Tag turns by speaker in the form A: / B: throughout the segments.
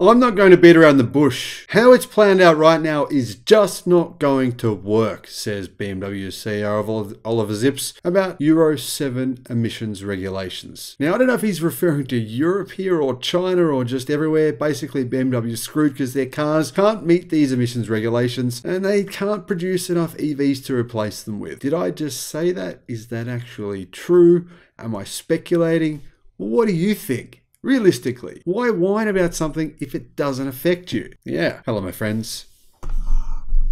A: I'm not going to beat around the bush. How it's planned out right now is just not going to work, says BMW CEO Oliver Zips about Euro 7 emissions regulations. Now, I don't know if he's referring to Europe here or China or just everywhere. Basically, BMW's screwed because their cars can't meet these emissions regulations and they can't produce enough EVs to replace them with. Did I just say that? Is that actually true? Am I speculating? What do you think? Realistically, why whine about something if it doesn't affect you? Yeah. Hello, my friends.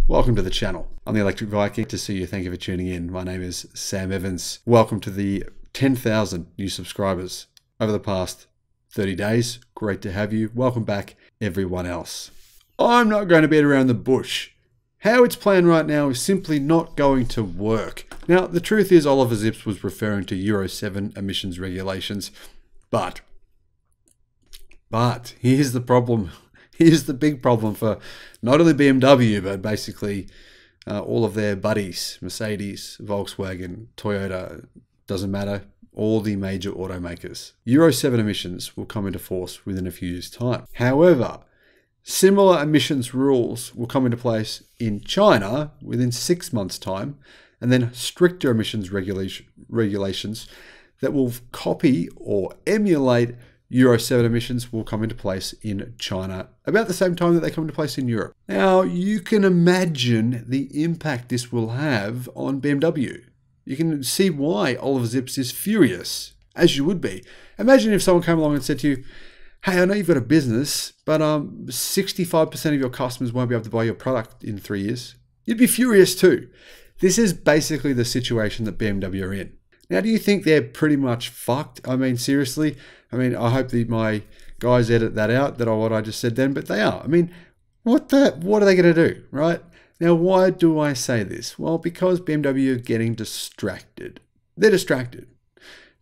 A: Welcome to the channel. I'm the Electric Viking. To see you. Thank you for tuning in. My name is Sam Evans. Welcome to the 10,000 new subscribers over the past 30 days. Great to have you. Welcome back, everyone else. I'm not going to beat around the bush. How it's planned right now is simply not going to work. Now, the truth is Oliver Zips was referring to Euro 7 emissions regulations, but here's the problem. Here's the big problem for not only BMW, but basically all of their buddies, Mercedes, Volkswagen, Toyota, doesn't matter, all the major automakers. Euro 7 emissions will come into force within a few years' time. However, similar emissions rules will come into place in China within 6 months' time, and then stricter emissions regulations that will copy or emulate Euro 7 emissions will come into place in China about the same time that they come into place in Europe. Now, you can imagine the impact this will have on BMW. You can see why Oliver Zips is furious, as you would be. Imagine if someone came along and said to you, hey, I know you've got a business, but 65% of your customers won't be able to buy your product in 3 years. You'd be furious too. This is basically the situation that BMW are in. Now, do you think they're pretty much fucked? I mean, seriously? I mean, I hope that my guys edit that out, what I just said then, but they are. I mean, what are they going to do, right? Now, why do I say this? Well, because BMW are getting distracted. They're distracted.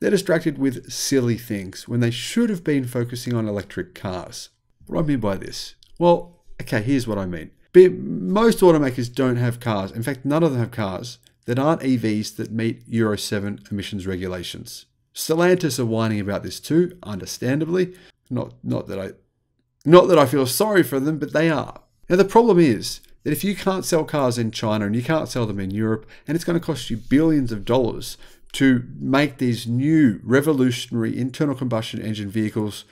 A: They're distracted with silly things when they should have been focusing on electric cars. What do I mean by this? Well, okay, here's what I mean. Most automakers don't have cars. In fact, none of them have cars that aren't EVs that meet Euro 7 emissions regulations. Stellantis are whining about this too, understandably. Not that I feel sorry for them, but they are. Now the problem is that if you can't sell cars in China and you can't sell them in Europe, and it's going to cost you billions of dollars to make these new revolutionary internal combustion engine vehicles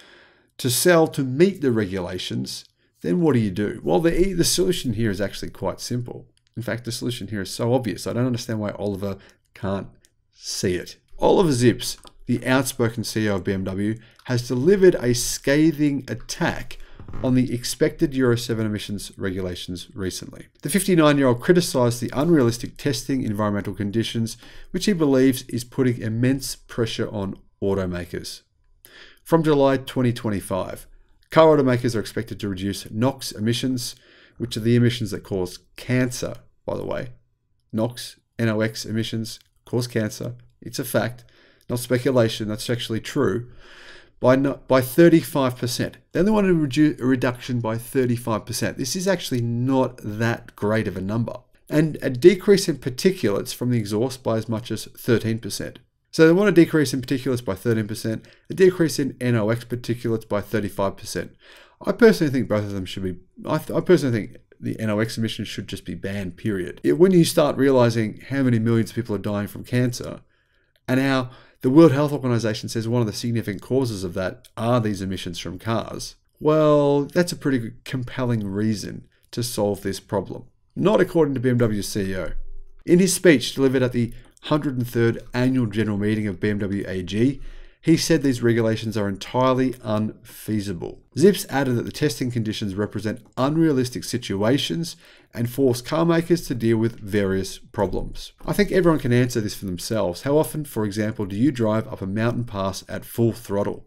A: to sell to meet the regulations, then what do? Well, the solution here is actually quite simple. In fact, the solution here is so obvious. I don't understand why Oliver can't see it. Oliver Zips, the outspoken CEO of BMW, has delivered a scathing attack on the expected Euro 7 emissions regulations recently. The 59-year-old criticised the unrealistic testing environmental conditions, which he believes is putting immense pressure on automakers. From July 2025, car automakers are expected to reduce NOx emissions, which are the emissions that cause cancer, by the way. NOx emissions cause cancer. It's a fact, not speculation. That's actually true. By 35%. Then they want to reduce a reduction by 35%. This is actually not that great of a number. And a decrease in particulates from the exhaust by as much as 13%. So they want a decrease in particulates by 13%, a decrease in NOx particulates by 35%. I personally think both of them should be, I personally think the NOx emissions should just be banned, period. When you start realizing how many millions of people are dying from cancer and how the World Health Organization says one of the significant causes of that are these emissions from cars, well, that's a pretty compelling reason to solve this problem. Not according to BMW CEO. In his speech delivered at the 103rd Annual General Meeting of BMW AG, he said these regulations are entirely unfeasible. Zips added that the testing conditions represent unrealistic situations and force car makers to deal with various problems. I think everyone can answer this for themselves. How often, for example, do you drive up a mountain pass at full throttle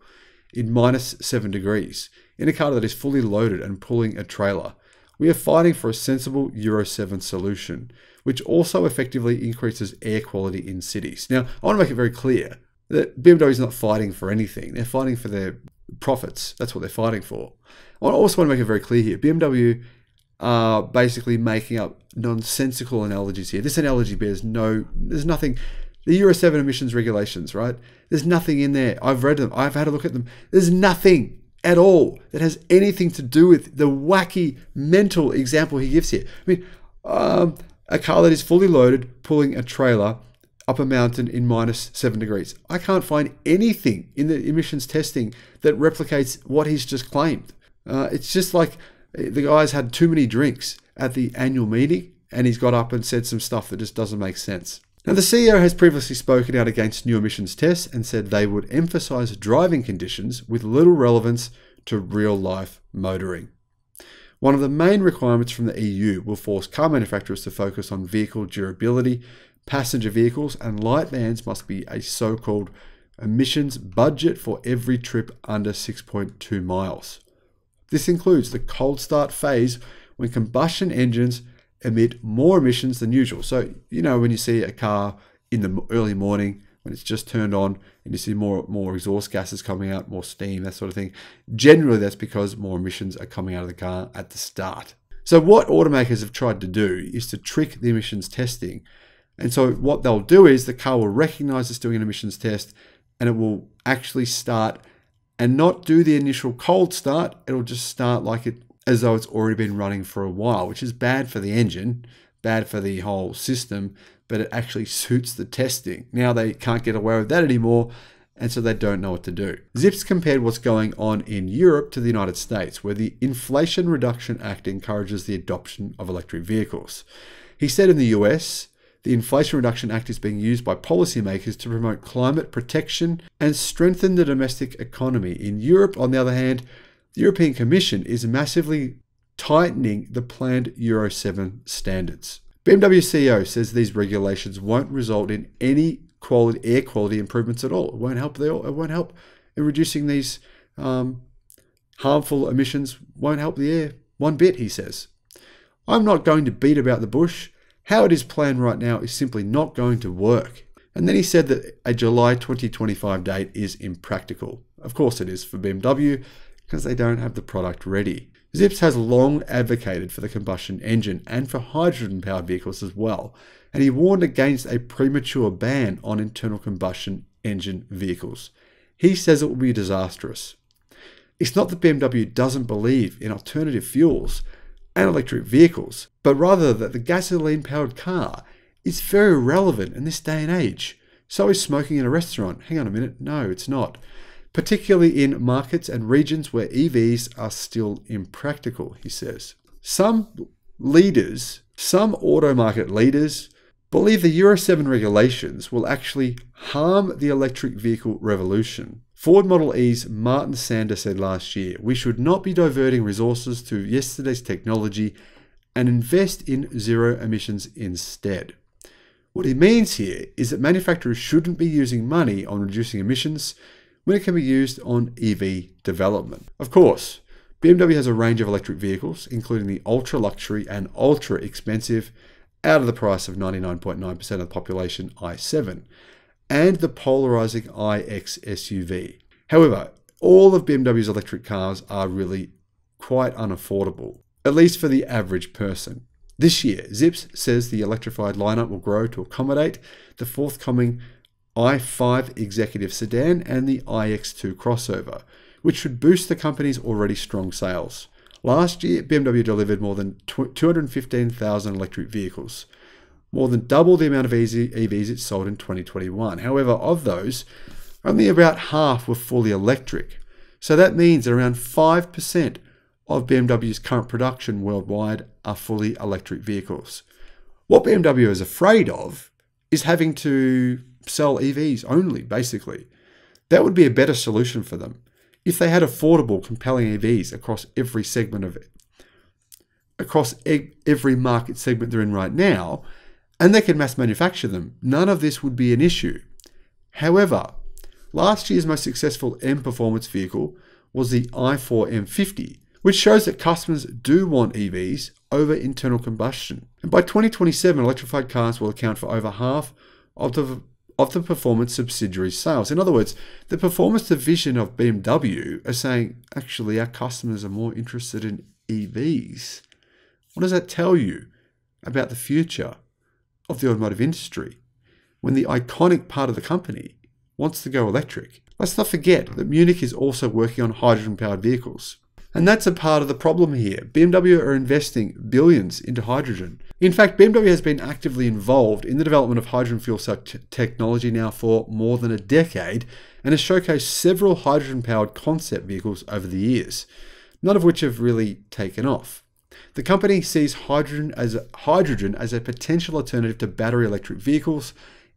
A: in -7 degrees in a car that is fully loaded and pulling a trailer? We are fighting for a sensible Euro 7 solution, which also effectively increases air quality in cities. Now, I want to make it very clear that BMW is not fighting for anything. They're fighting for their profits. That's what they're fighting for. I also want to make it very clear here. BMW are basically making up nonsensical analogies here. This analogy bears there's nothing. The Euro 7 emissions regulations, right? There's nothing in there. I've read them. I've had a look at them. There's nothing at all that has anything to do with the wacky mental example he gives here. I mean, a car that is fully loaded pulling a trailer up a mountain in -7 degrees. I can't find anything in the emissions testing that replicates what he's just claimed. It's just like the guy's had too many drinks at the annual meeting and he's got up and said some stuff that just doesn't make sense. Now, the CEO has previously spoken out against new emissions tests and said they would emphasize driving conditions with little relevance to real-life motoring. One of the main requirements from the EU will force car manufacturers to focus on vehicle durability. Passenger vehicles and light vans must be a so-called emissions budget for every trip under 6.2 miles. This includes the cold start phase when combustion engines emit more emissions than usual. So, you know, when you see a car in the early morning, when it's just turned on and you see more exhaust gases coming out, more steam, that sort of thing, generally that's because more emissions are coming out of the car at the start. So what automakers have tried to do is to trick the emissions testing. And so what they'll do is the car will recognize it's doing an emissions test and it will actually start and not do the initial cold start. It'll just start like it as though it's already been running for a while, which is bad for the engine, bad for the whole system, but it actually suits the testing. Now they can't get away with that anymore, and so they don't know what to do. Zips compared what's going on in Europe to the United States, where the Inflation Reduction Act encourages the adoption of electric vehicles. He said in the US, the Inflation Reduction Act is being used by policymakers to promote climate protection and strengthen the domestic economy. In Europe, on the other hand, the European Commission is massively tightening the planned Euro 7 standards. BMW CEO says these regulations won't result in any air quality improvements at all. It won't help in reducing these harmful emissions, won't help the air one bit, he says. I'm not going to beat about the bush. How it is planned right now is simply not going to work. And then he said that a July 2025 date is impractical. Of course it is for BMW, because they don't have the product ready. Zips has long advocated for the combustion engine and for hydrogen-powered vehicles as well, and he warned against a premature ban on internal combustion engine vehicles. He says it will be disastrous. It's not that BMW doesn't believe in alternative fuels and electric vehicles, but rather that the gasoline-powered car is very relevant in this day and age. So is smoking in a restaurant. Hang on a minute. No, it's not. Particularly in markets and regions where EVs are still impractical, he says. Some auto market leaders, believe the Euro 7 regulations will actually harm the electric vehicle revolution. Ford Model E's Martin Sander said last year, "We should not be diverting resources to yesterday's technology and invest in zero emissions instead." What he means here is that manufacturers shouldn't be using money on reducing emissions when it can be used on EV development. Of course, BMW has a range of electric vehicles, including the ultra-luxury and ultra-expensive, out of the price of 99.9% of the population i7, and the polarizing iX SUV. However, all of BMW's electric cars are really quite unaffordable, at least for the average person. This year, Zips says the electrified lineup will grow to accommodate the forthcoming i5 executive sedan and the iX2 crossover, which should boost the company's already strong sales. Last year, BMW delivered more than 215,000 electric vehicles, more than double the amount of EVs it sold in 2021. However, of those, only about half were fully electric. So that means that around 5% of BMW's current production worldwide are fully electric vehicles. What BMW is afraid of is having to sell EVs only, basically. That would be a better solution for them. If they had affordable, compelling EVs across every segment of it, across every market segment they're in right now, and they could mass manufacture them, none of this would be an issue. However, last year's most successful M performance vehicle was the i4 M50, which shows that customers do want EVs over internal combustion. And by 2027, electrified cars will account for over half of the performance subsidiary sales. In other words, the performance division of BMW are saying, actually, our customers are more interested in EVs. What does that tell you about the future of the automotive industry when the iconic part of the company wants to go electric. Let's not forget that Munich is also working on hydrogen-powered vehicles. And that's a part of the problem here. BMW are investing billions into hydrogen. In fact, BMW has been actively involved in the development of hydrogen fuel cell technology now for more than a decade and has showcased several hydrogen-powered concept vehicles over the years, none of which have really taken off. The company sees hydrogen as a potential alternative to battery electric vehicles.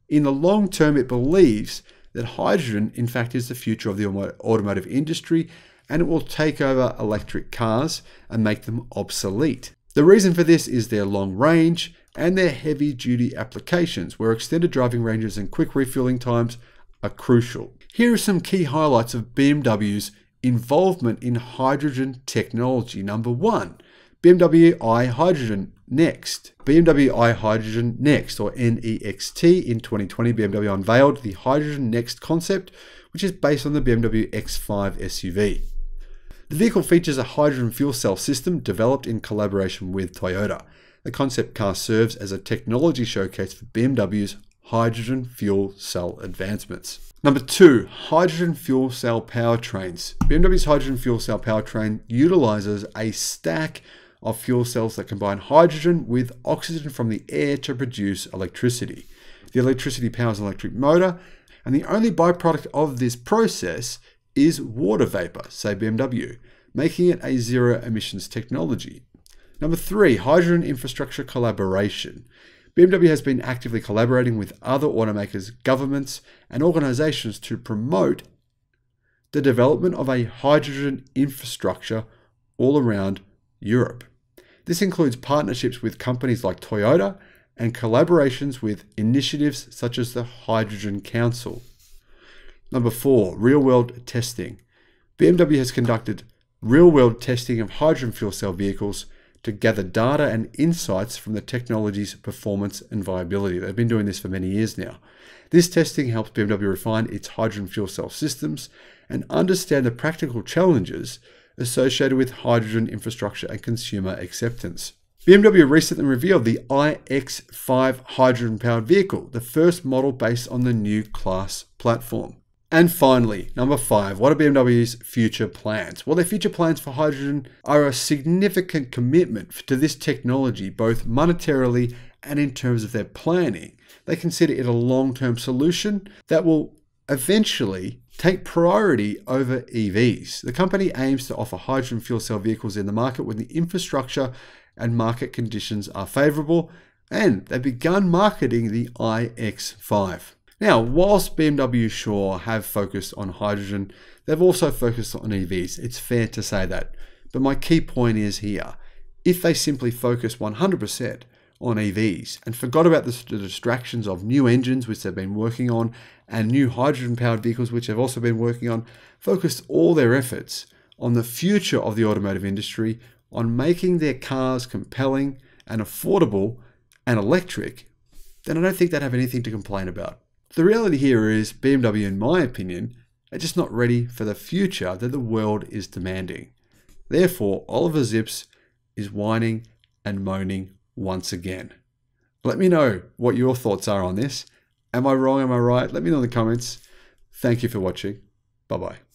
A: In the long term, it believes that hydrogen, in fact, is the future of the automotive industry, and it will take over electric cars and make them obsolete. The reason for this is their long range and their heavy-duty applications, where extended driving ranges and quick refueling times are crucial. Here are some key highlights of BMW's involvement in hydrogen technology. Number 1, BMW iHydrogen Next. BMW iHydrogen Next, or NEXT, in 2020, BMW unveiled the Hydrogen Next concept, which is based on the BMW X5 SUV. The vehicle features a hydrogen fuel cell system developed in collaboration with Toyota. The concept car serves as a technology showcase for BMW's hydrogen fuel cell advancements. Number 2, hydrogen fuel cell powertrains. BMW's hydrogen fuel cell powertrain utilizes a stack of fuel cells that combine hydrogen with oxygen from the air to produce electricity. The electricity powers an electric motor, and the only byproduct of this process is water vapor, say BMW, making it a zero emissions technology. Number 3, hydrogen infrastructure collaboration. BMW has been actively collaborating with other automakers, governments, and organizations to promote the development of a hydrogen infrastructure all around Europe. This includes partnerships with companies like Toyota and collaborations with initiatives such as the Hydrogen Council. Number 4, real-world testing. BMW has conducted real-world testing of hydrogen fuel cell vehicles to gather data and insights from the technology's performance and viability. They've been doing this for many years now. This testing helps BMW refine its hydrogen fuel cell systems and understand the practical challenges associated with hydrogen infrastructure and consumer acceptance. BMW recently revealed the iX5 hydrogen-powered vehicle, the first model based on the new class platform. And finally, number 5, what are BMW's future plans? Well, their future plans for hydrogen are a significant commitment to this technology, both monetarily and in terms of their planning. They consider it a long-term solution that will eventually take priority over EVs. The company aims to offer hydrogen fuel cell vehicles in the market when the infrastructure and market conditions are favorable, and they've begun marketing the iX5. Now, whilst BMW sure have focused on hydrogen, they've also focused on EVs. It's fair to say that. But my key point is here, if they simply focus 100% on EVs and forgot about the distractions of new engines, which they've been working on, and new hydrogen-powered vehicles, which they've also been working on, focused all their efforts on the future of the automotive industry, on making their cars compelling and affordable and electric, then I don't think they'd have anything to complain about. The reality here is BMW, in my opinion, are just not ready for the future that the world is demanding. Therefore, Oliver Zips is whining and moaning once again. Let me know what your thoughts are on this. Am I wrong? Am I right? Let me know in the comments. Thank you for watching. Bye-bye.